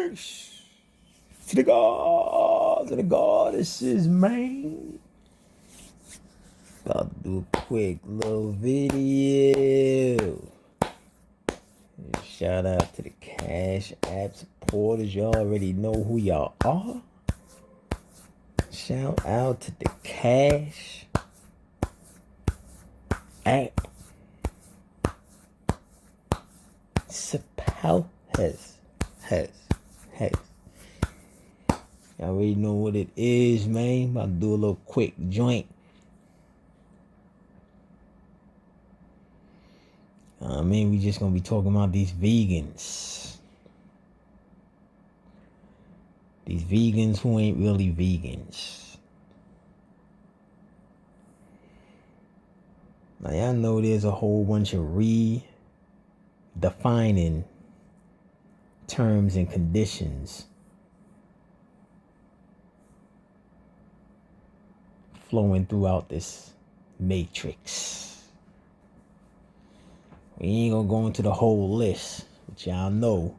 universe, to the gods and the goddesses, man. About to do a quick little video. Shout out to the Cash App supporters. Y'all already know who y'all are. Shout out to the Cash App supporters. Y'all already know what it is, man. About to do a little quick joint. We just gonna be talking about these vegans. These vegans who ain't really vegans. Now y'all know there's a whole bunch of redefining terms and conditions flowing throughout this matrix. We ain't gonna go into the whole list, but y'all know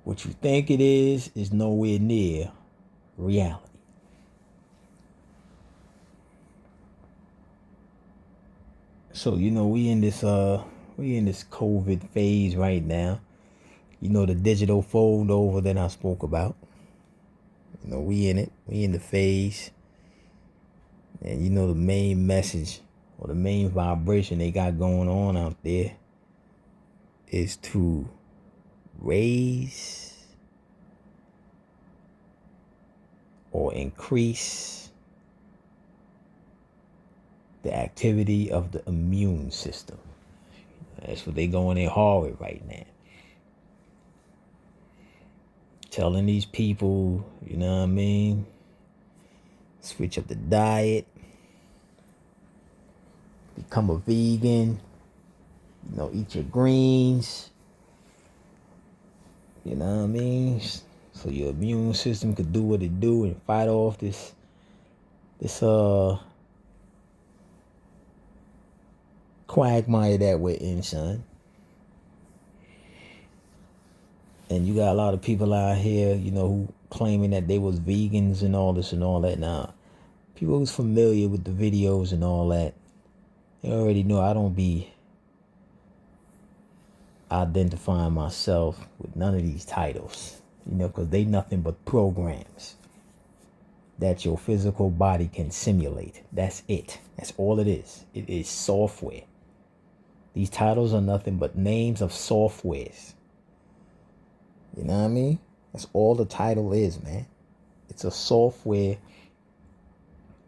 what you think it is nowhere near reality. So, we in this COVID phase right now. The digital fold over that I spoke about. We in it. We in the phase. And the main message or the main vibration they got going on out there is to raise or increase the activity of the immune system. That's what they going in hard with right now. Telling these people, switch up the diet, become a vegan, eat your greens, so your immune system could do what it do and fight off this quagmire that we're in, son. And you got a lot of people out here, who claiming that they was vegans and all this and all that. Now, people who's familiar with the videos and all that, they already know I don't be identifying myself with none of these titles, because they nothing but programs that your physical body can simulate. That's it. That's all it is. It is software. These titles are nothing but names of softwares. You know what I mean? That's all the title is, man. It's a software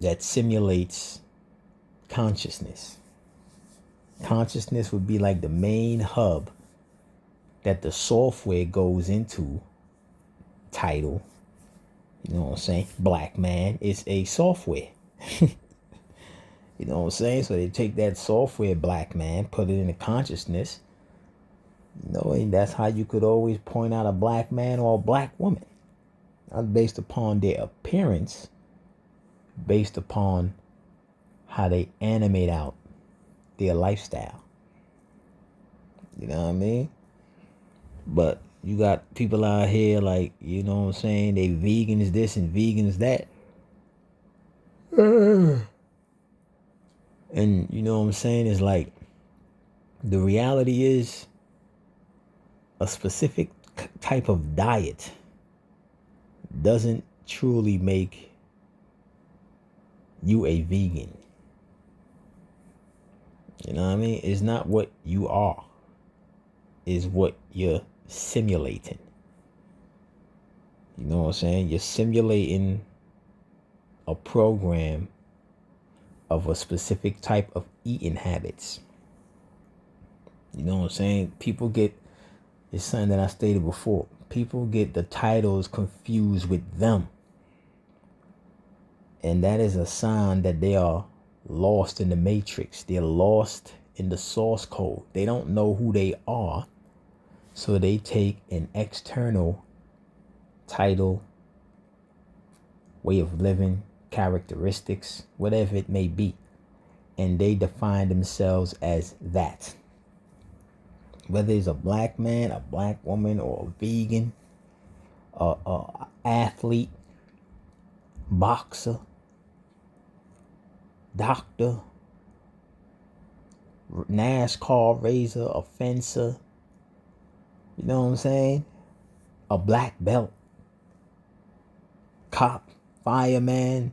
that simulates consciousness. Consciousness would be like the main hub that the software goes into. Title. You know what I'm saying? Black man is a software. You know what I'm saying? So they take that software, black man, put it into consciousness. And that's how you could always point out a black man or a black woman. Not based upon their appearance, based upon how they animate out their lifestyle. You know what I mean? But you got people out here like, they vegans this and vegans that. And you know what I'm saying? It's like, the reality is, a specific type of diet doesn't truly make you a vegan. You know what I mean? It's not what you are. It's what you're simulating. You know what I'm saying? You're simulating a program of a specific type of eating habits. You know what I'm saying? People get, it's something that I stated before. People get the titles confused with them. And that is a sign that they are lost in the matrix. They're lost in the source code. They don't know who they are. So they take an external title, way of living, characteristics, whatever it may be, and they define themselves as that. whether it's a black man, a black woman, or a vegan, a athlete, boxer, doctor, NASCAR racer, a fencer, you know what I'm saying? A black belt, cop, fireman,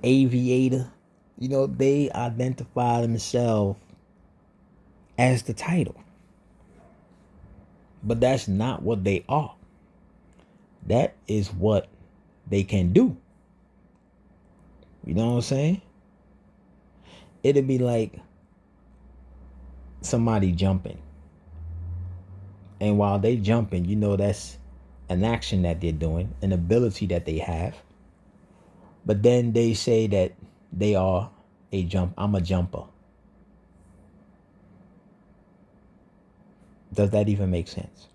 aviator. You know, they identify themselves as the title. But that's not what they are. That is what they can do. You know what I'm saying? It'd be like somebody jumping. And while they jumping, you know, that's an action that they're doing, an ability that they have. But then they say that they are I'm a jumper. Does that even make sense?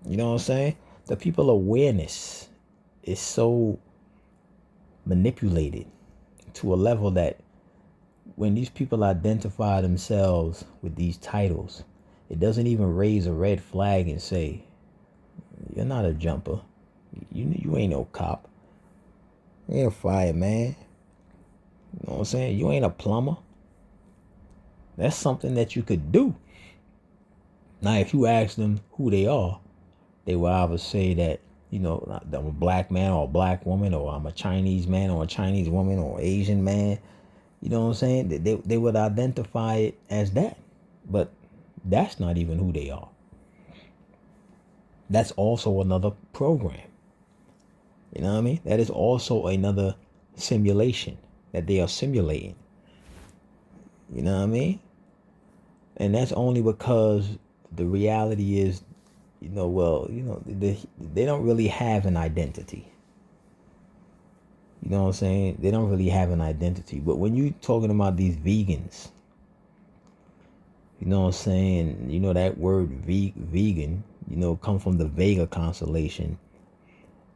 You know what I'm saying? The people awareness is so manipulated to a level that when these people identify themselves with these titles, it doesn't even raise a red flag and say, you're not a jumper. You ain't no cop. You ain't a fireman. You know what I'm saying? You ain't a plumber. That's something that you could do. Now, if you ask them who they are, they will either say that, you know, I'm a black man or a black woman, or I'm a Chinese man or a Chinese woman or Asian man. You know what I'm saying? They would identify it as that. But that's not even who they are. That's also another program. You know what I mean? That is also another simulation that they are simulating. You know what I mean? And that's only because the reality is, they don't really have an identity. You know what I'm saying? They don't really have an identity. But when you talking about these vegans, you know what I'm saying? You know, that word vegan, comes from the Vega constellation.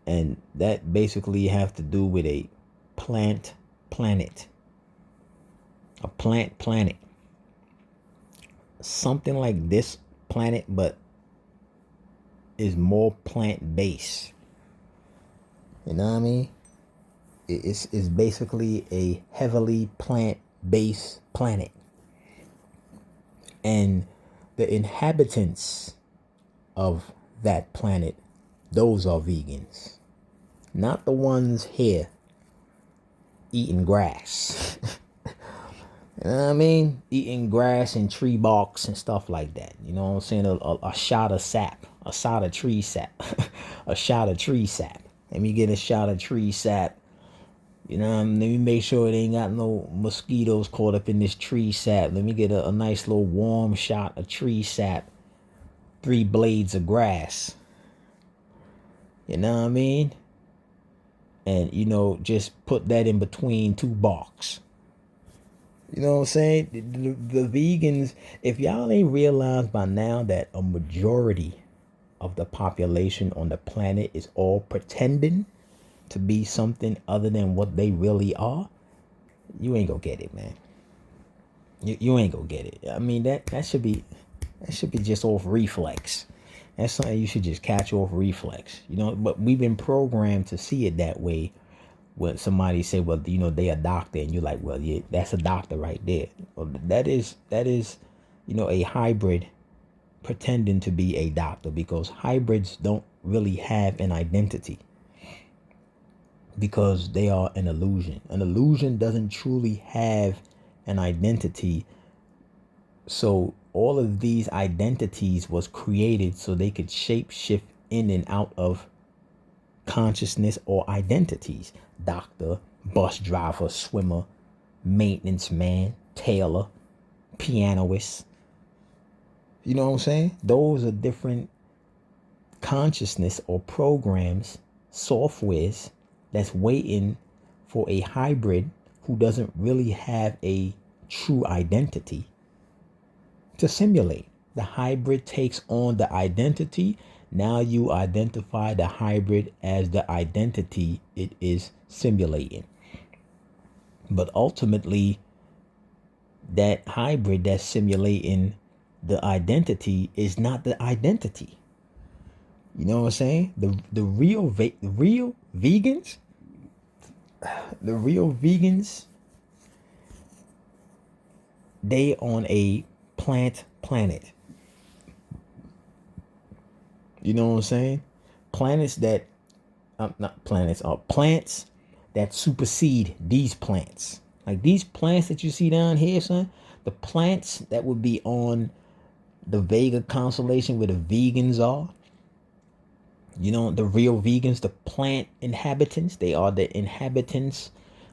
And that basically have to do with a plant planet. A plant planet. Something like this planet, but is more plant-based. You know what I mean? It's basically a heavily plant-based planet. And the inhabitants of that planet, those are vegans. Not the ones here eating grass. You know what I mean? Eating grass and tree barks and stuff like that. You know what I'm saying? A shot of sap. A shot of tree sap. A shot of tree sap. Let me get a shot of tree sap. You know what I mean? Let me make sure it ain't got no mosquitoes caught up in this tree sap. Let me get a nice little warm shot of tree sap. 3 blades of grass. You know what I mean? And, just put that in between 2 barks. You know what I'm saying? The vegans, if y'all ain't realized by now that a majority of the population on the planet is all pretending to be something other than what they really are, you ain't gonna get it, man. You ain't gonna get it. I mean, that should be just off reflex. That's something you should just catch off reflex. But we've been programmed to see it that way. When somebody say, well, they a doctor, and you're like, well, yeah, that's a doctor right there. Well, that is, a hybrid pretending to be a doctor, because hybrids don't really have an identity, because they are an illusion. An illusion doesn't truly have an identity. So all of these identities was created so they could shape shift in and out of consciousness or identities. Doctor, bus driver, swimmer, maintenance man, tailor, pianist. You know what I'm saying? Those are different consciousness or programs, softwares that's waiting for a hybrid who doesn't really have a true identity to simulate. The hybrid takes on the identity. Now you identify the hybrid as the identity it is simulating. But ultimately, that hybrid that's simulating the identity is not the identity. You know what I'm saying? The real vegans, the real vegans, they on a plant planet. You know what I'm saying? Planets that not planets, are plants that supersede these plants. Like these plants that you see down here, son, the plants that would be on the Vega constellation where the vegans are, you know, the real vegans, the plant inhabitants, they are the inhabitants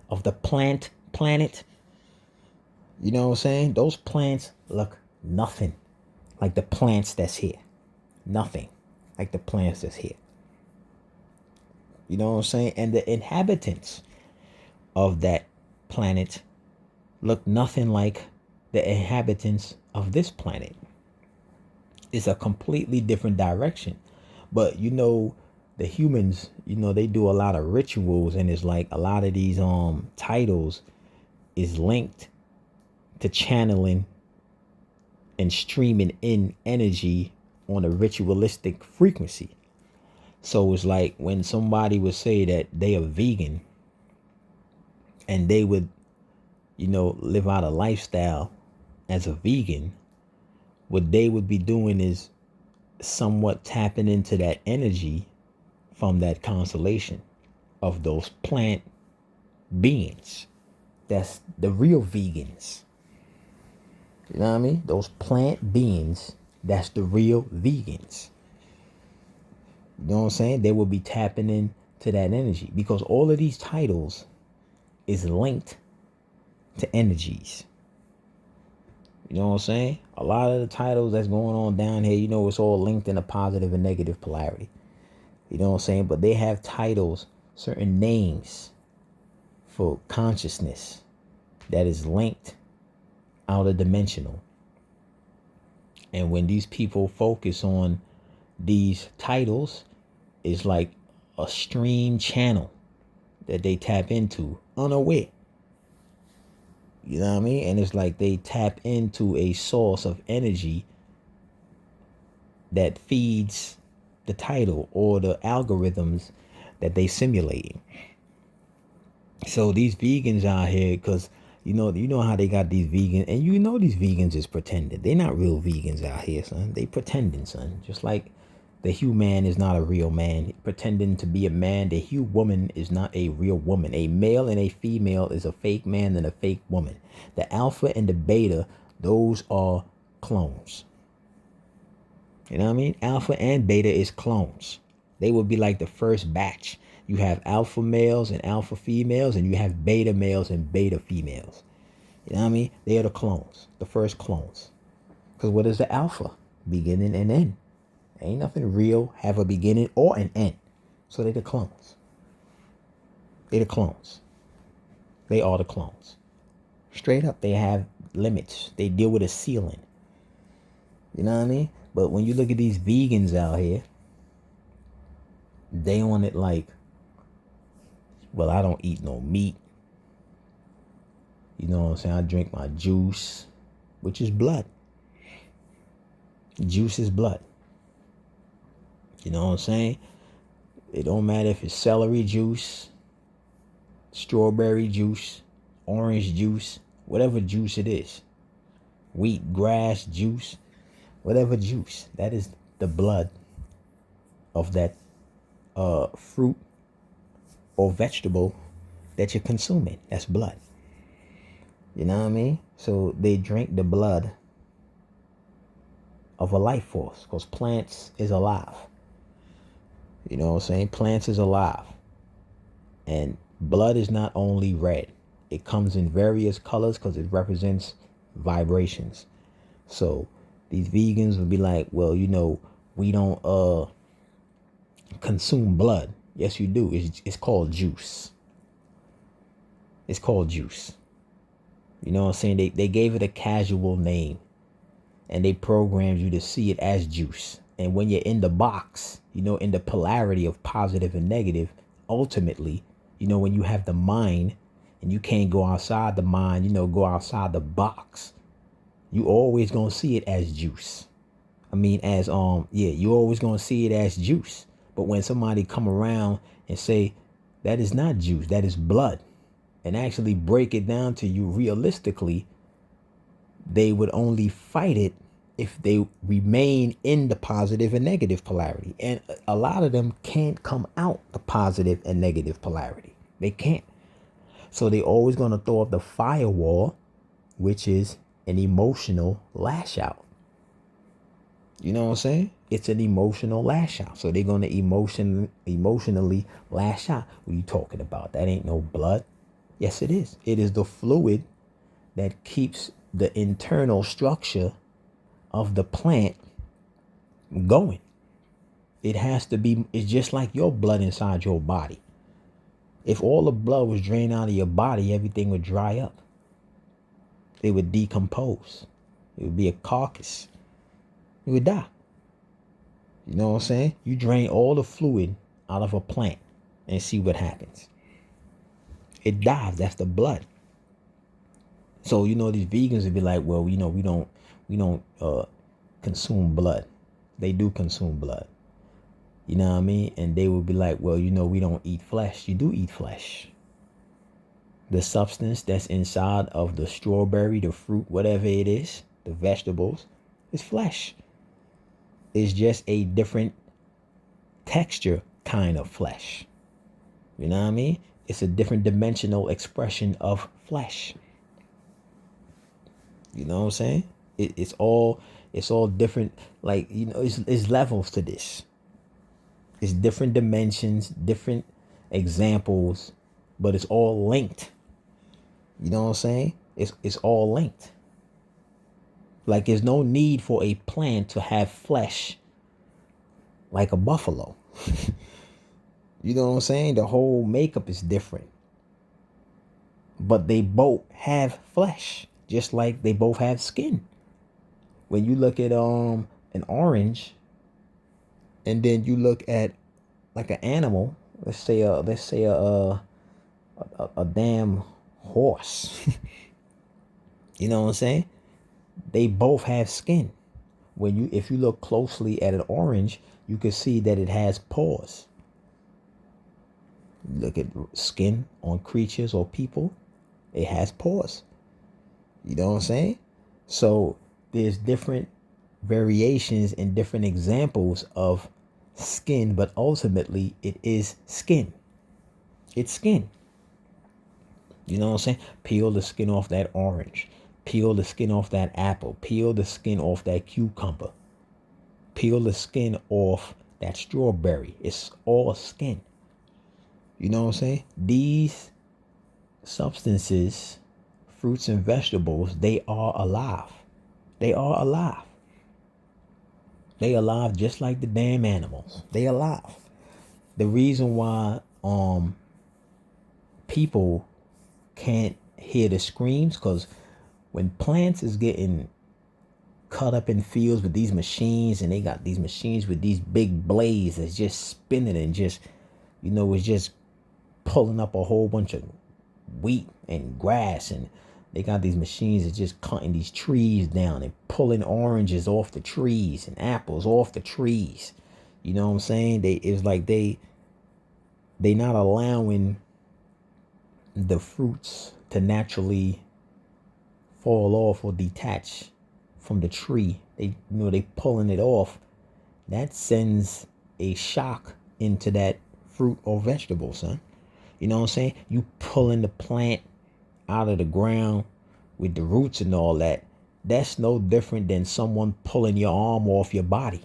of the plant planet. You know what I'm saying? Those plants look nothing like the plants that's here. Nothing like the plants that's here. You know what I'm saying? And the inhabitants of that planet look nothing like the inhabitants of this planet. It's a completely different direction. But you know, the humans, you know, they do a lot of rituals, and it's like a lot of these titles is linked to channeling and streaming in energy on a ritualistic frequency. So it's like when somebody would say that they are vegan and they would, you know, live out a lifestyle as a vegan, what they would be doing is somewhat tapping into that energy from that constellation of those plant beings. That's the real vegans. You know what I mean? Those plant beings, that's the real vegans. You know what I'm saying? They will be tapping into that energy because all of these titles is linked to energies. You know what I'm saying? A lot of the titles that's going on down here, you know, it's all linked in a positive and negative polarity. You know what I'm saying? But they have titles, certain names for consciousness that is linked outer dimensional. And when these people focus on these titles, it's like a stream channel that they tap into unaware. You know what I mean? And it's like they tap into a source of energy that feeds the title or the algorithms that they simulating. So these vegans out here, because you know how they got these vegans, and you know these vegans is pretending. They're not real vegans out here, son. They pretending, son. Just like the human is not a real man. Pretending to be a man, the woman is not a real woman. A male and a female is a fake man and a fake woman. The alpha and the beta, those are clones. You know what I mean? Alpha and beta is clones. They would be like the first batch. You have alpha males and alpha females, and you have beta males and beta females. You know what I mean? They are the clones, the first clones. Because what is the alpha? Beginning and end. Ain't nothing real have a beginning or an end. So they're the clones. They're the clones. They are the clones. Straight up, they have limits. They deal with a ceiling. You know what I mean? But when you look at these vegans out here, they on it like, well, I don't eat no meat. You know what I'm saying? I drink my juice, which is blood. Juice is blood. You know what I'm saying? It don't matter if it's celery juice, strawberry juice, orange juice, whatever juice it is. Wheat grass juice, whatever juice. That is the blood of that fruit or vegetable that you're consuming. That's blood. You know what I mean? So they drink the blood of a life force because plants is alive. You know what I'm saying? Plants is alive. And blood is not only red. It comes in various colors because it represents vibrations. So these vegans would be like, well, you know, we don't consume blood. Yes, you do. It's called juice. It's called juice. You know what I'm saying? They gave it a casual name. And they programmed you to see it as juice. And when you're in the box, you know, in the polarity of positive and negative, ultimately, you know, when you have the mind and you can't go outside the mind, go outside the box, you always gonna see it as juice. You always gonna see it as juice. But when somebody come around and say that is not juice, that is blood, and actually break it down to you realistically, they would only fight it if they remain in the positive and negative polarity. And a lot of them can't come out the positive and negative polarity. They can't. So they always going to throw up the firewall, which is an emotional lash out. You know what I'm saying? It's an emotional lash out. So they're going to emotionally lash out. What are you talking about? That ain't no blood. Yes, it is. It is the fluid that keeps the internal structure of the plant going. It has to be, it's just like your blood inside your body. If all the blood was drained out of your body, everything would dry up. It would decompose. It would be a carcass. It would die. You know what I'm saying? You drain all the fluid out of a plant and see what happens. It dies. That's the blood. So, these vegans would be like, well, we don't consume blood. They do consume blood. You know what I mean? And they would be like, well, we don't eat flesh. You do eat flesh. The substance that's inside of the strawberry, the fruit, whatever it is, the vegetables, is flesh. It's just a different texture kind of flesh. You know what I mean? It's a different dimensional expression of flesh. You know what I'm saying? It's all different. Like, it's levels to this. It's different dimensions, different examples, but it's all linked. You know what I'm saying? It's all linked. Like, there's no need for a plant to have flesh like a buffalo. You know what I'm saying? The whole makeup is different. But they both have flesh, just like they both have skin. When you look at an orange, and then you look at like an animal, let's say a damn horse. You know what I'm saying? They both have skin. If you look closely at an orange, you can see that it has pores. Look at skin on creatures or people, it has pores. You know what I'm saying? So there's different variations and different examples of skin, but ultimately it is skin. It's skin. You know what I'm saying? Peel the skin off that orange. Peel the skin off that apple. Peel the skin off that cucumber. Peel the skin off that strawberry. It's all skin. You know what I'm saying? These substances, fruits and vegetables, they are alive. They are alive. They alive just like the damn animals. They alive. The reason why people can't hear the screams, because when plants is getting cut up in fields with these machines, and they got these machines with these big blades that's just spinning and just, it's just pulling up a whole bunch of wheat and grass, and they got these machines that just cutting these trees down and pulling oranges off the trees and apples off the trees. You know what I'm saying? It's like they not allowing the fruits to naturally fall off or detach from the tree. They pulling it off. That sends a shock into that fruit or vegetable, son. You know what I'm saying? You pulling the plant out of the ground with the roots and all that. That's no different than someone pulling your arm off your body.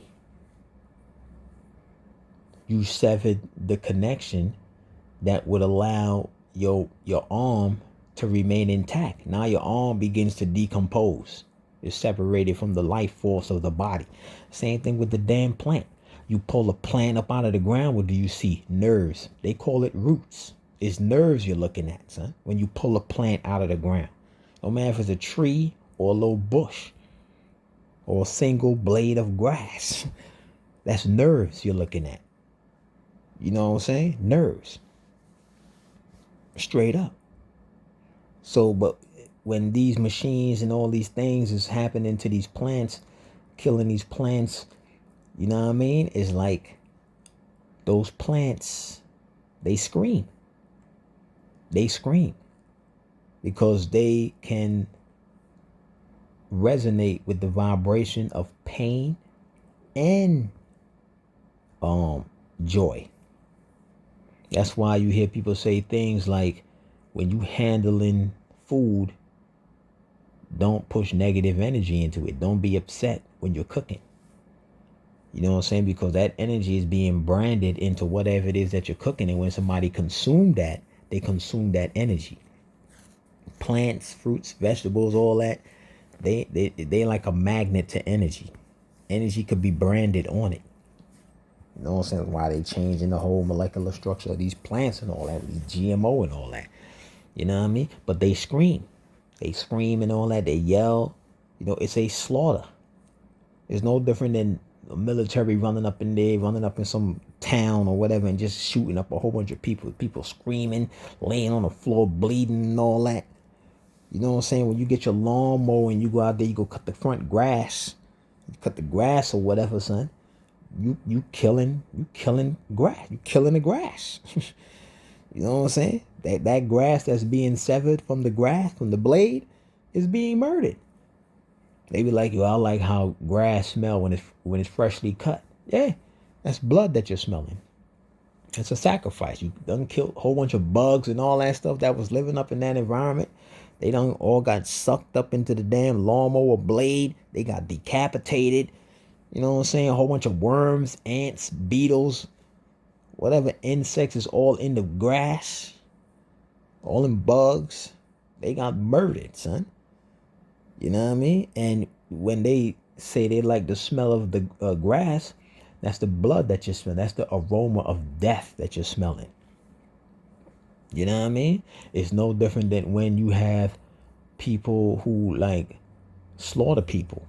You severed the connection that would allow your arm to remain intact. Now your arm begins to decompose. It's separated from the life force of the body. Same thing with the damn plant. You pull a plant up out of the ground, what do you see? Nerves. They call it roots. It's nerves you're looking at, son, when you pull a plant out of the ground. No matter if it's a tree or a little bush or a single blade of grass. That's nerves you're looking at. You know what I'm saying? Nerves. Straight up. So, but when these machines and all these things is happening to these plants, killing these plants, you know what I mean? It's like those plants, they scream. They scream because they can resonate with the vibration of pain and joy. That's why you hear people say things like, when you handling food, don't push negative energy into it. Don't be upset when you're cooking. You know what I'm saying? Because that energy is being branded into whatever it is that you're cooking. And when somebody consume that, they consume that energy. Plants, fruits, vegetables, all that, they like a magnet to energy. Energy could be branded on it. You know what I'm saying? Why they changing the whole molecular structure of these plants and all that, these GMO and all that. You know what I mean? But they scream. They scream and all that. They yell. You know, it's a slaughter. It's no different than the military running up in there, running up in some town or whatever, and just shooting up a whole bunch of people. People screaming, laying on the floor, bleeding and all that. You know what I'm saying? When you get your lawnmower and you go out there, you go cut the front grass. You cut the grass or whatever, son. You killing grass. You killing the grass. You know what I'm saying? That grass that's being severed from the grass, from the blade, is being murdered. They be like, yo, I like how grass smell when it's freshly cut. Yeah, that's blood that you're smelling. It's a sacrifice. You done killed a whole bunch of bugs and all that stuff that was living up in that environment. They done all got sucked up into the damn lawnmower blade. They got decapitated. You know what I'm saying? A whole bunch of worms, ants, beetles, whatever insects is all in the grass, all in bugs. They got murdered, son. You know what I mean? And when they say they like the smell of the grass, that's the blood that you're smelling. That's the aroma of death that you're smelling. You know what I mean? It's no different than when you have people who like slaughter people.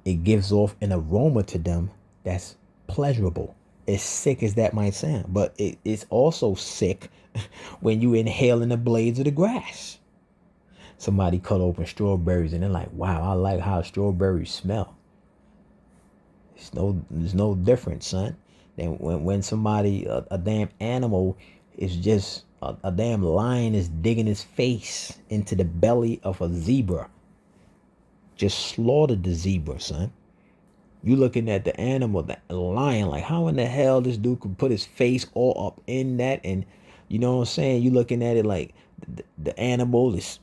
It gives off an aroma to them that's pleasurable. As sick as that might sound, but it's also sick when you inhaling the blades of the grass. Somebody cut open strawberries and they're like, wow, I like how strawberries smell. There's no difference, son. Then when somebody, a damn animal is just, a damn lion is digging his face into the belly of a zebra. Just slaughtered the zebra, son. You looking at the animal, the lion, like how in the hell this dude could put his face all up in that? And you know what I'm saying? You looking at it like the animal is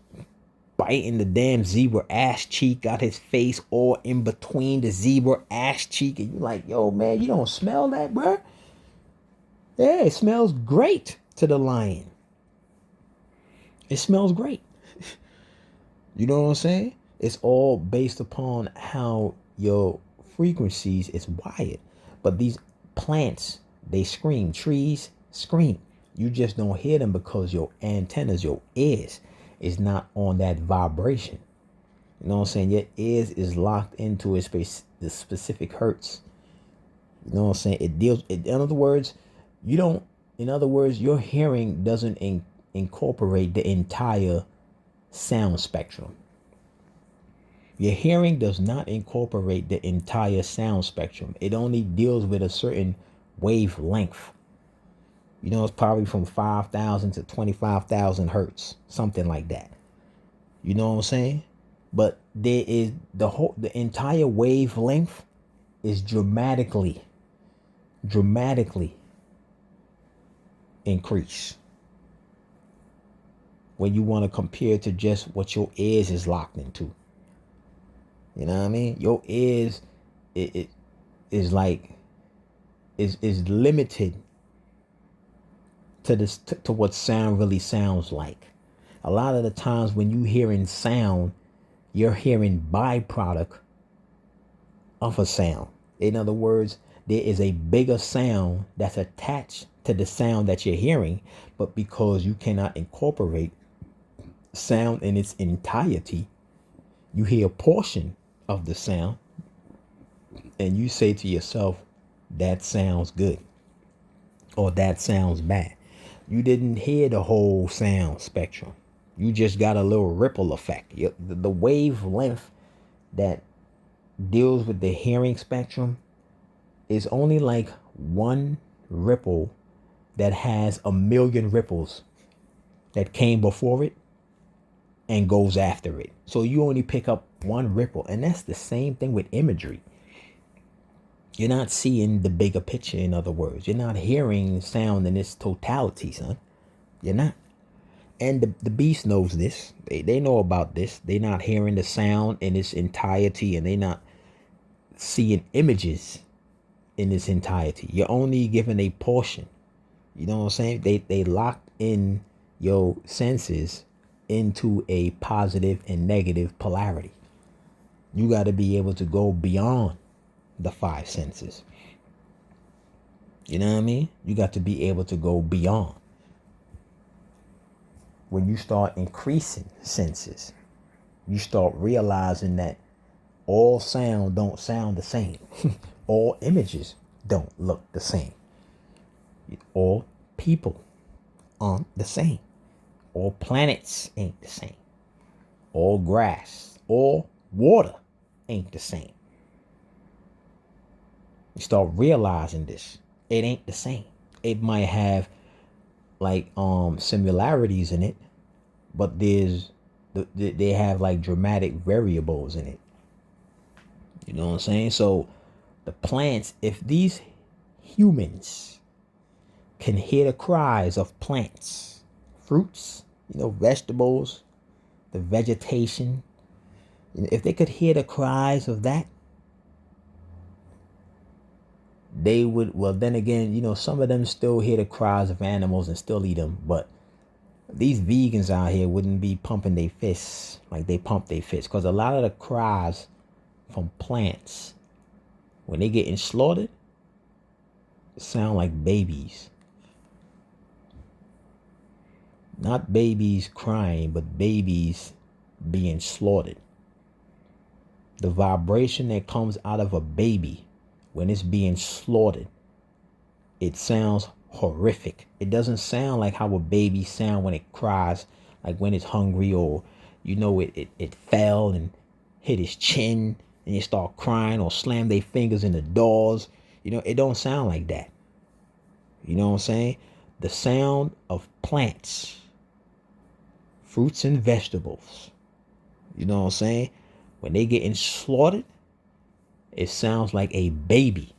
biting the damn zebra ass cheek, got his face all in between the zebra ass cheek. And you like, yo, man, you don't smell that, bro? Yeah, it smells great to the lion. It smells great. You know what I'm saying? It's all based upon how your frequencies is wired. But these plants, they scream. Trees scream. You just don't hear them because your antennas, your ears, is not on that vibration. You know what I'm saying? Your ears is locked into the specific hertz. You know what I'm saying? In other words, your hearing doesn't incorporate the entire sound spectrum. Your hearing does not incorporate the entire sound spectrum. It only deals with a certain wavelength. You know, it's probably from 5,000 to 25,000 hertz, something like that. You know what I'm saying? But there is the entire wavelength is dramatically increase when you want to compare to just what your ears is locked into. You know what I mean? Your ears it is like is limited to this to what sound really sounds like. A lot of the times when you hearing sound, you're hearing byproduct of a sound. In other words, there is a bigger sound that's attached to the sound that you're hearing, but because you cannot incorporate sound in its entirety, you hear a portion of the sound and you say to yourself, that sounds good or that sounds bad. You didn't hear the whole sound spectrum. You just got a little ripple effect. The wavelength that deals with the hearing spectrum is only like one ripple that has a million ripples that came before it and goes after it. So you only pick up one ripple. And that's the same thing with imagery. You're not seeing the bigger picture, in other words. You're not hearing sound in its totality, son. You're not. And the beast knows this. They know about this. They're not hearing the sound in its entirety, and they're not seeing images in its entirety. You're only given a portion. You know what I'm saying? They locked in your senses into a positive and negative polarity. You got to be able to go beyond the five senses. You know what I mean? You got to be able to go beyond. When you start increasing senses, you start realizing that all sound don't sound the same. All images don't look the same. All people aren't the same. All planets ain't the same. All grass, all water ain't the same. You start realizing this. It ain't the same. It might have like similarities in it, but they have like dramatic variables in it. You know what I'm saying? So the plants, if these humans can hear the cries of plants, fruits, vegetables, the vegetation, if they could hear the cries of that, they would, well, then again, some of them still hear the cries of animals and still eat them. But these vegans out here wouldn't be pumping their fists like they pump their fists. Because a lot of the cries from plants, when they getting slaughtered, sound like babies. Not babies crying, but babies being slaughtered. The vibration that comes out of a baby when it's being slaughtered, it sounds horrific. It doesn't sound like how a baby sound when it cries, like when it's hungry, or it fell and hit his chin and they start crying, or slam their fingers in the doors. It don't sound like that. You know what I'm saying? The sound of plants, fruits and vegetables, you know what I'm saying? When they getting slaughtered, it sounds like a baby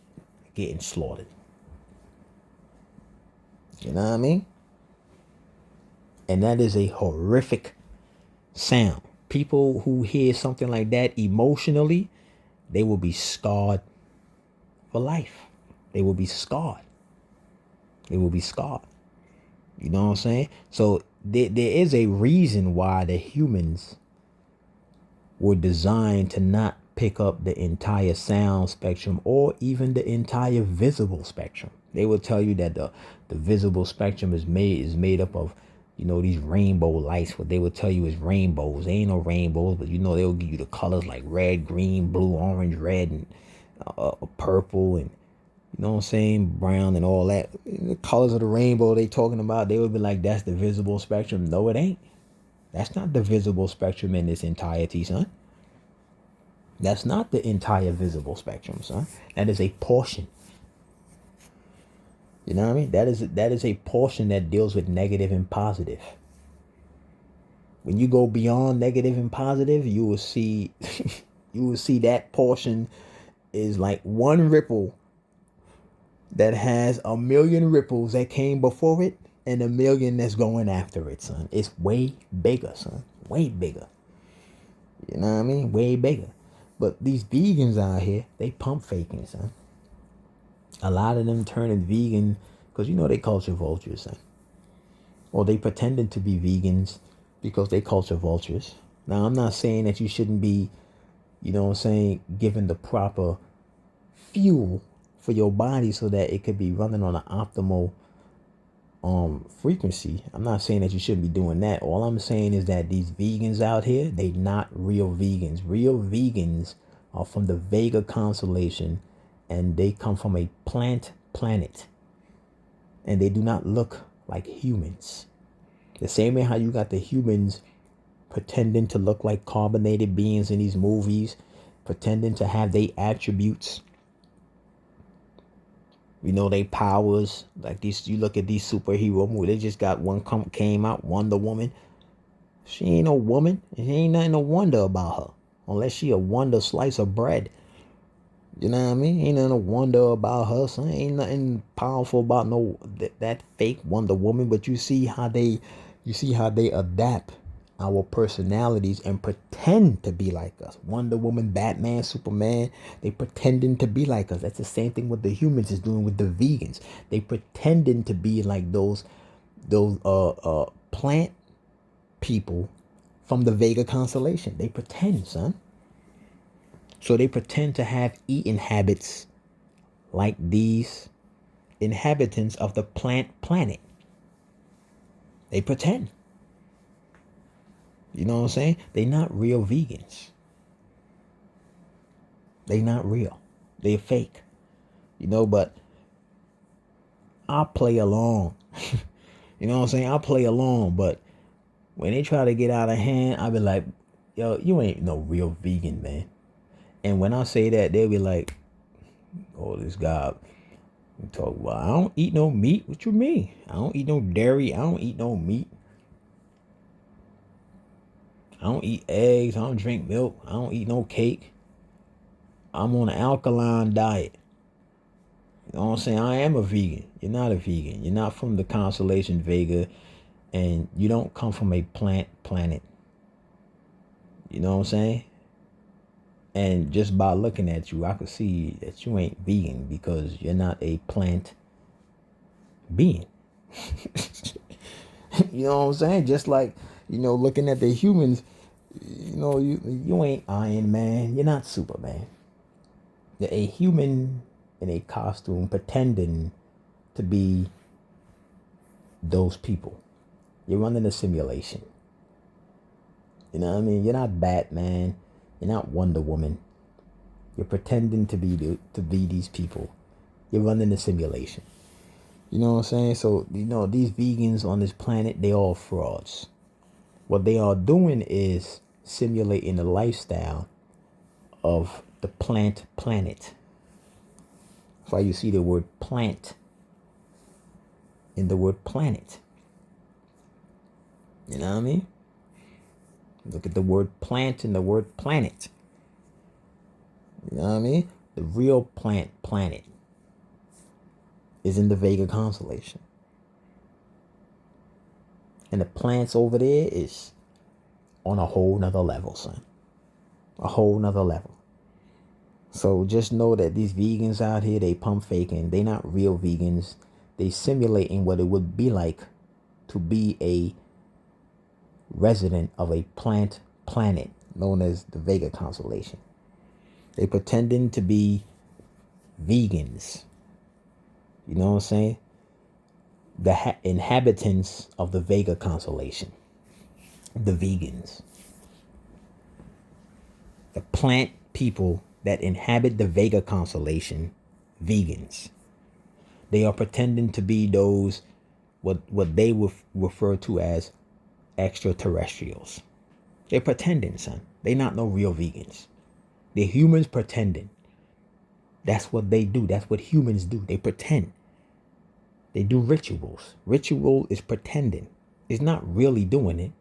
getting slaughtered. You know what I mean? And that is a horrific sound. People who hear something like that emotionally, they will be scarred for life. They will be scarred. They will be scarred. You know what I'm saying? So there is a reason why the humans were designed to not pick up the entire sound spectrum or even the entire visible spectrum. They will tell you that the visible spectrum is made up of, these rainbow lights. What they will tell you is rainbows. They ain't no rainbows, but they'll give you the colors like red, green, blue, orange, red, and purple, and brown and all that. The colors of the rainbow they talking about, they would be like, that's the visible spectrum. No, it ain't. That's not the visible spectrum in its entirety, son. That's not the entire visible spectrum, son. That is a portion. You know what I mean? That is a portion that deals with negative and positive. When you go beyond negative and positive, you will see that portion is like one ripple that has a million ripples that came before it and a million that's going after it, son. It's way bigger, son. Way bigger. You know what I mean? Way bigger. But these vegans out here, they pump faking, son. A lot of them turning vegan because they culture vultures, son. Or they pretending to be vegans because they culture vultures. Now, I'm not saying that you shouldn't be, given the proper fuel for your body so that it could be running on an optimal frequency. I'm not saying that you shouldn't be doing that. All I'm saying is that these vegans out here, they not real vegans. Real vegans are from the Vega constellation, and they come from a plant planet, and they do not look like humans. The same way how you got the humans pretending to look like carbonated beings in these movies, pretending to have their attributes, they powers. Like these, you look at these superhero movies, they just got one came out, Wonder Woman. She ain't no woman. There ain't nothing to wonder about her. Unless she a wonder slice of bread. You know what I mean? Ain't nothing to wonder about her, son. Ain't nothing powerful about that fake Wonder Woman. But you see how they adapt our personalities and pretend to be like us. Wonder Woman, Batman, Superman, they pretending to be like us. That's the same thing what the humans is doing with the vegans. They pretending to be like those plant people from the Vega constellation. They pretend, son. So they pretend to have eating habits like these inhabitants of the plant planet. They pretend. You know what I'm saying? They not real vegans. They not real. They're fake. But I'll play along. You know what I'm saying? I'll play along, but when they try to get out of hand, I'll be like, yo, you ain't no real vegan, man. And when I say that, they'll be like, oh, this guy talk, well, I don't eat no meat. What you mean? I don't eat no dairy. I don't eat no meat. I don't eat eggs. I don't drink milk. I don't eat no cake. I'm on an alkaline diet. You know what I'm saying? I am a vegan. You're not a vegan. You're not from the constellation Vega, and you don't come from a plant planet. You know what I'm saying? And just by looking at you, I could see that you ain't vegan because you're not a plant being. You know what I'm saying? Just like, looking at the humans, you ain't Iron Man. You're not Superman. You're a human in a costume pretending to be those people. You're running a simulation. You know what I mean? You're not Batman. You're not Wonder Woman. You're pretending to be these people. You're running a simulation. You know what I'm saying? So, these vegans on this planet, they all frauds. What they are doing is simulating the lifestyle of the plant planet. That's why you see the word plant in the word planet. You know what I mean? Look at the word plant and the word planet. You know what I mean? The real planet is in the Vega constellation. And the plants over there is on a whole nother level, son. A whole nother level. So just know that these vegans out here, they pump faking. They not real vegans. They simulating what it would be like to be a resident of a plant planet known as the Vega constellation. They pretending to be vegans. You know what I'm saying? The inhabitants of the Vega constellation. The vegans. The plant people that inhabit the Vega constellation. Vegans. They are pretending to be those what they would refer to as extraterrestrials. They're pretending, son. They not no real vegans. They're humans pretending. That's what they do. That's what humans do. They pretend. They do rituals. Ritual is pretending. It's not really doing it.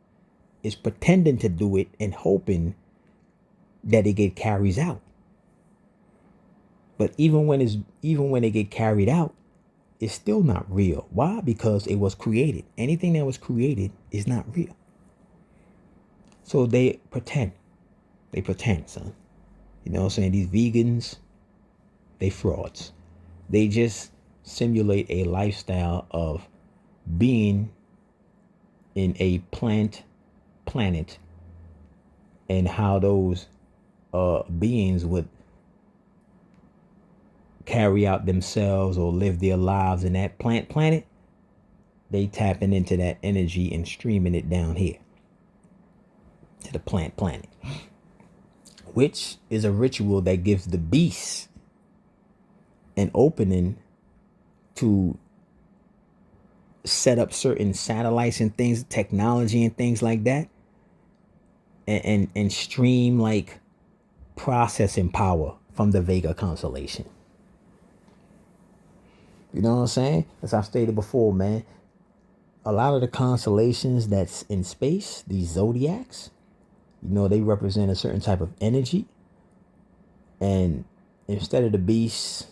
It's pretending to do it and hoping that it carries out. But even when it get carried out, it's still not real. Why? Because it was created. Anything that was created is not real. So they pretend. They pretend, son. You know what I'm saying? These vegans, they frauds. They just simulate a lifestyle of being in a plant planet and how those beings would carry out themselves or live their lives in that plant planet. They tapping into that energy and streaming it down here to the plant planet, which is a ritual that gives the beasts an opening to set up certain satellites and things, technology and things like that, and stream like processing power from the Vega constellation. You know what I'm saying? As I stated before, man, a lot of the constellations that's in space, these zodiacs, they represent a certain type of energy. And instead of the beasts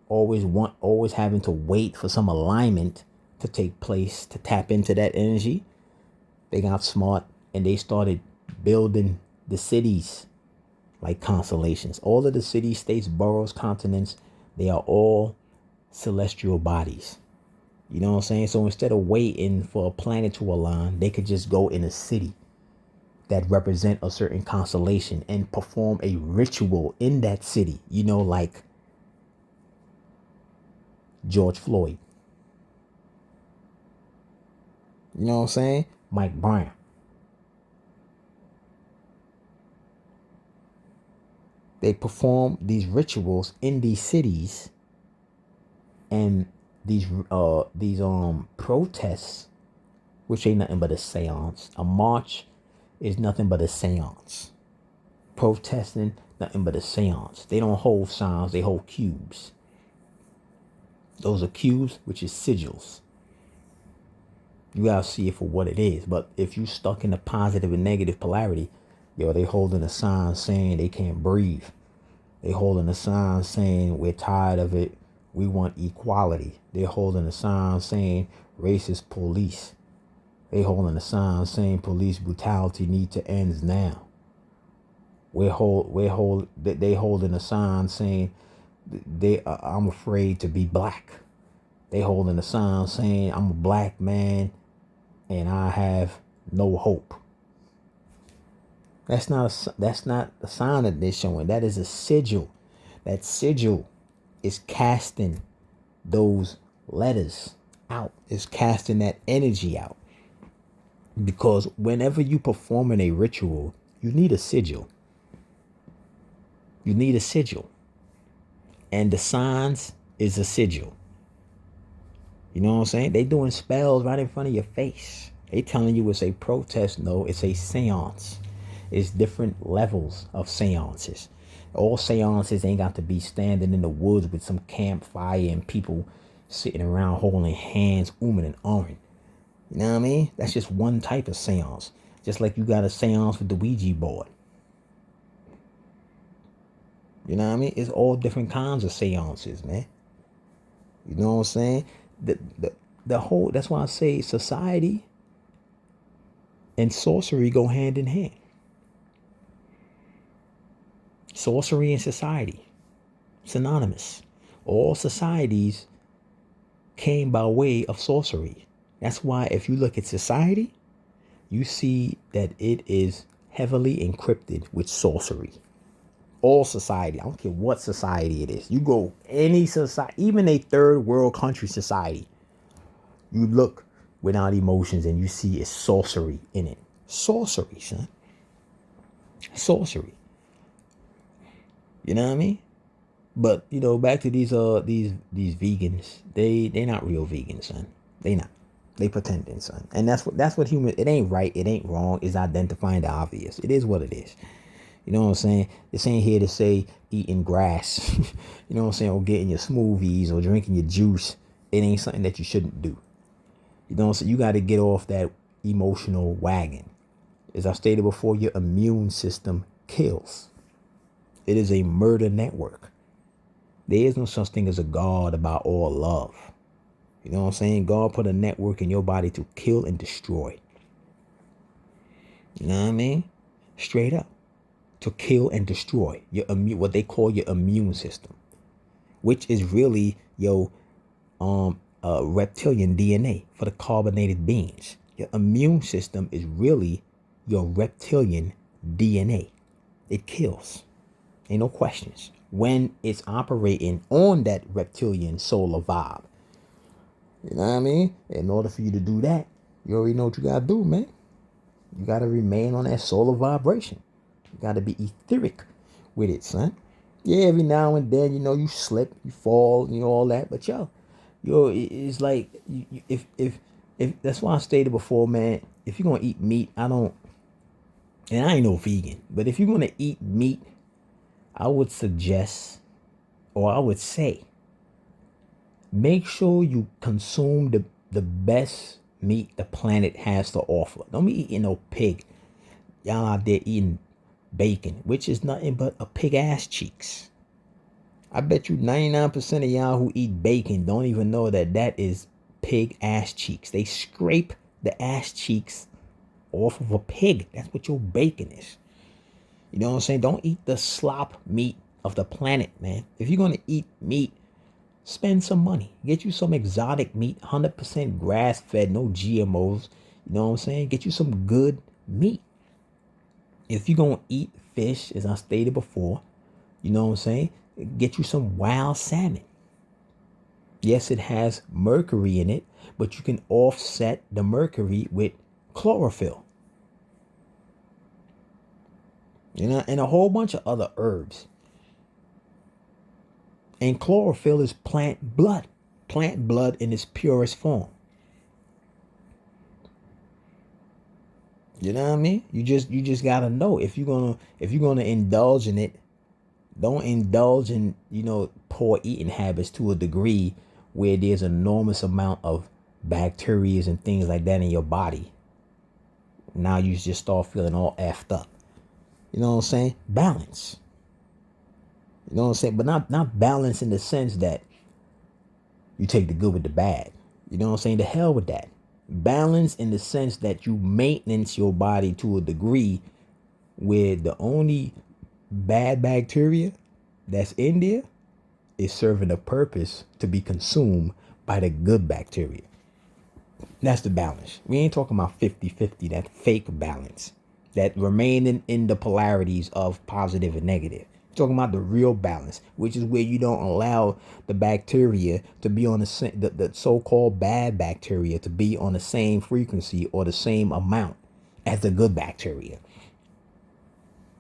always having to wait for some alignment to take place to tap into that energy, they got smart and they started building the cities like constellations. All of the cities, states, boroughs, continents, they are all celestial bodies. You know what I'm saying? So instead of waiting for a planet to align, they could just go in a city that represent a certain constellation and perform a ritual in that city, like George Floyd. You know what I'm saying? Mike Brown. They perform these rituals in these cities, and these protests, which ain't nothing but a seance. A march is nothing but a seance. Protesting, nothing but a seance. They don't hold signs, they hold cubes. Those are cubes, which is sigils. You gotta see it for what it is. But if you stuck in the positive and negative polarity, they holding a sign saying they can't breathe. They holding a sign saying we're tired of it. We want equality. They're holding a sign saying racist police. They holding a sign saying police brutality need to end now. They holding a sign saying I'm afraid to be black. They holding a sign saying I'm a black man and I have no hope. That's not a sign that they're showing. That is a sigil. That sigil is casting those letters out. Is casting that energy out. Because whenever you performing a ritual, you need a sigil. You need a sigil. And the signs is a sigil. You know what I'm saying? They doing spells right in front of your face. They telling you it's a protest. No, it's a seance. It's different levels of seances. All seances ain't got to be standing in the woods with some campfire and people sitting around holding hands, ooming and ahhing. You know what I mean? That's just one type of seance. Just like you got a seance with the Ouija board. You know what I mean? It's all different kinds of seances, man. You know what I'm saying? The whole, that's why I say society and sorcery go hand in hand. Sorcery and society, synonymous. All societies came by way of sorcery. That's why if you look at society, you see that it is heavily encrypted with sorcery. All society, I don't care what society it is. You go any society, even a third world country society, you look without emotions and you see it's sorcery in it. Sorcery, son. Sorcery. You know what I mean? But back to these vegans, they not real vegans, son. They not. They pretending, son. And that's what human. It ain't right. It ain't wrong. It's identifying the obvious. It is what it is. You know what I'm saying? This ain't here to say eating grass. You know what I'm saying? Or getting your smoothies or drinking your juice. It ain't something that you shouldn't do. You know what I'm saying? You got to get off that emotional wagon. As I stated before, your immune system kills. It is a murder network. There is no such thing as a God about all love. You know what I'm saying? God put a network in your body to kill and destroy. You know what I mean? Straight up. To kill and destroy your what they call your immune system, which is really your reptilian DNA for the carbonated beings. Your immune system is really your reptilian DNA. It kills. Ain't no questions. When it's operating on that reptilian solar vibe. You know what I mean? In order for you to do that, you already know what you gotta do, man. You gotta remain on that solar vibration. You gotta be etheric with it, son. Yeah, every now and then, you slip, you fall, all that. But It's like if that's why I stated before, man. If you're gonna eat meat, and I ain't no vegan, but if you're gonna eat meat, I would suggest, or I would say, make sure you consume the best meat the planet has to offer. Don't be eating no pig. Y'all out there eating bacon, which is nothing but a pig ass cheeks. I bet you 99% of y'all who eat bacon don't even know that is pig ass cheeks. They scrape the ass cheeks off of a pig. That's what your bacon is. You know what I'm saying? Don't eat the slop meat of the planet, man. If you're going to eat meat, spend some money. Get you some exotic meat, 100% grass fed, no GMOs. You know what I'm saying? Get you some good meat. If you're going to eat fish, as I stated before, you know what I'm saying? Get you some wild salmon. Yes, it has mercury in it, but you can offset the mercury with chlorophyll. You know, and a whole bunch of other herbs. And chlorophyll is plant blood in its purest form. You know what I mean? You just gotta know if you're gonna indulge in it. Don't indulge in, poor eating habits to a degree where there's an enormous amount of bacteria and things like that in your body. Now you just start feeling all effed up. You know what I'm saying? Balance. You know what I'm saying? But not balance in the sense that you take the good with the bad. You know what I'm saying? The hell with that. Balance in the sense that you maintenance your body to a degree where the only bad bacteria that's in there is serving a purpose to be consumed by the good bacteria. That's the balance. We ain't talking about 50-50, that fake balance, that remaining in the polarities of positive and negative. We're talking about the real balance, which is where you don't allow the bacteria to be on the so-called bad bacteria to be on the same frequency or the same amount as the good bacteria.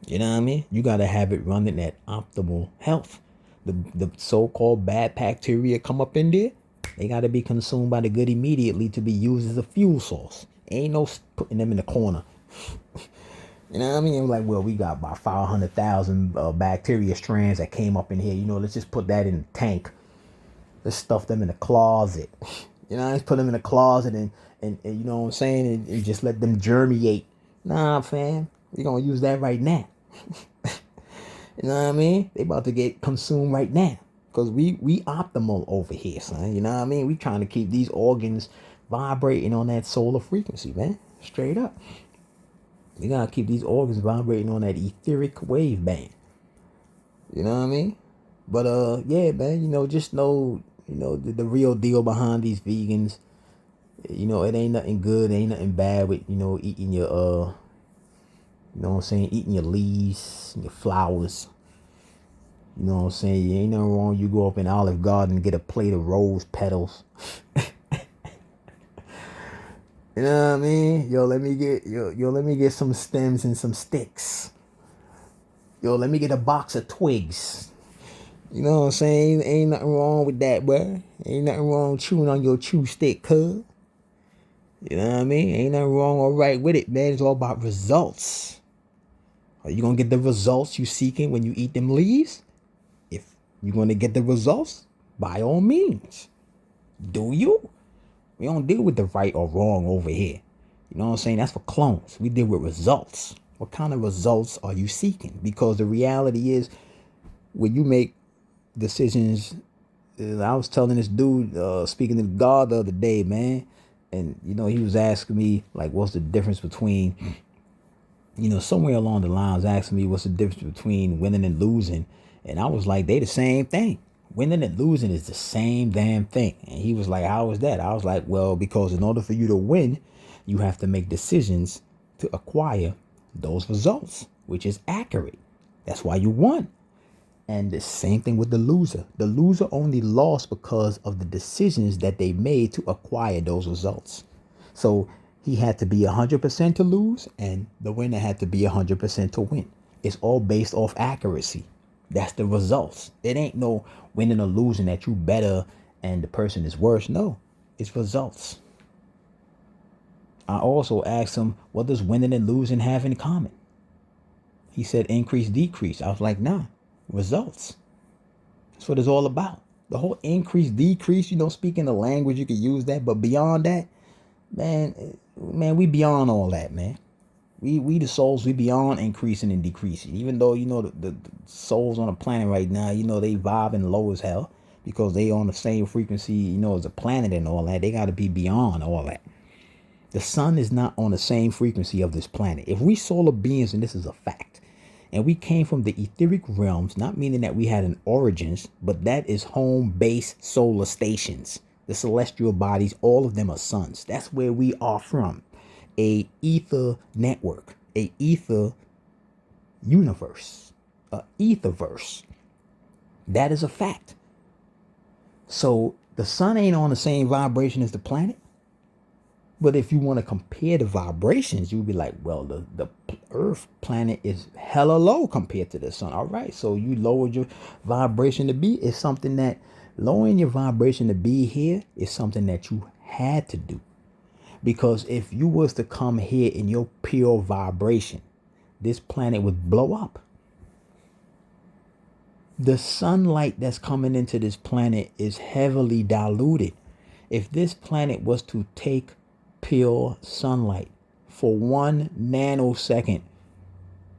You know what I mean? You got to have it running at optimal health. The so-called bad bacteria come up in there. They got to be consumed by the good immediately to be used as a fuel source. Ain't no putting them in the corner. You know what I mean? Like, well, we got about 500,000 bacteria strands that came up in here. Let's just put that in the tank. Let's stuff them in the closet. Let's put them in the closet and you know what I'm saying? And just let them germinate. Nah, fam. We're going to use that right now. You know what I mean? They about to get consumed right now. Because we optimal over here, son. You know what I mean? We trying to keep these organs vibrating on that solar frequency, man. Straight up. We got to keep these organs vibrating on that etheric wave band. You know what I mean? But, yeah, man, just know, the real deal behind these vegans. It ain't nothing good. It ain't nothing bad with, eating your, you know what I'm saying? Eating your leaves, your flowers. You know what I'm saying? Ain't nothing wrong. You go up in Olive Garden and get a plate of rose petals. You know what I mean? Let me get some stems and some sticks. Let me get a box of twigs. You know what I'm saying? Ain't nothing wrong with that, bro. Ain't nothing wrong chewing on your chew stick, cuz. You know what I mean? Ain't nothing wrong or right with it, man. It's all about results. Are you gonna get the results you seeking when you eat them leaves? If you're gonna get the results, by all means. Do you? We don't deal with the right or wrong over here. You know what I'm saying? That's for clones. We deal with results. What kind of results are you seeking? Because the reality is, when you make decisions, I was telling this dude, speaking to God the other day, man, and he was asking me, like, what's the difference between, somewhere along the lines, asking me what's the difference between winning and losing. And I was like, they the same thing. Winning and losing is the same damn thing. And he was like, how is that? I was like, well, because in order for you to win, you have to make decisions to acquire those results, which is accurate. That's why you won. And the same thing with the loser. The loser only lost because of the decisions that they made to acquire those results. So he had to be 100% to lose, and the winner had to be 100% to win. It's all based off accuracy. That's the results. It ain't no winning or losing that you better and the person is worse. No, it's results. I also asked him, what does winning and losing have in common? He said increase, decrease. I was like, nah, results. That's what it's all about. The whole increase, decrease, speaking the language, you could use that. But beyond that, man, we beyond all that, man. We the souls, we beyond increasing and decreasing. Even though, the souls on the planet right now, they vibing low as hell because they on the same frequency, as a planet and all that. They got to be beyond all that. The sun is not on the same frequency of this planet. If we solar beings, and this is a fact, and we came from the etheric realms, not meaning that we had an origins, but that is home base solar stations. The celestial bodies, all of them are suns. That's where we are from. A ether network, a ether universe, a etherverse. That is a fact. So the sun ain't on the same vibration as the planet. But if you want to compare the vibrations, you'll be like, well, the Earth planet is hella low compared to the sun. All right, so you lowered your vibration to be. It's something that lowering your vibration to be here is something that you had to do. Because if you was to come here in your pure vibration, this planet would blow up. The sunlight that's coming into this planet is heavily diluted. If this planet was to take pure sunlight for 1 nanosecond,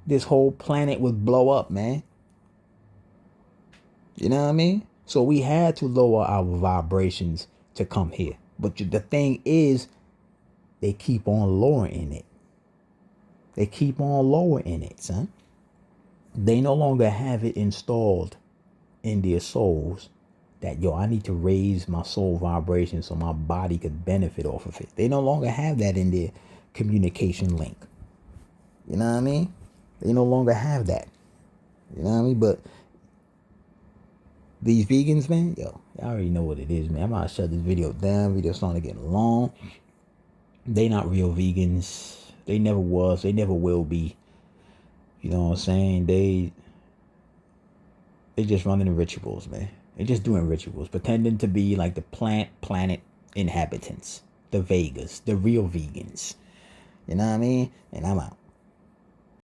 this whole planet would blow up, man. You know what I mean? So we had to lower our vibrations to come here. But the thing is, they keep on lowering it. They keep on lowering it, son. They no longer have it installed in their souls that, I need to raise my soul vibration so my body could benefit off of it. They no longer have that in their communication link. You know what I mean? They no longer have that. You know what I mean? But these vegans, man, I already know what it is, man. I'm about to shut this video down. Video starting to get long. They not real vegans. They never was. They never will be. You know what I'm saying? They just running the rituals, man. They're just doing rituals, pretending to be like the planet inhabitants, the Vegas, the real vegans. You know what I mean? And I'm out.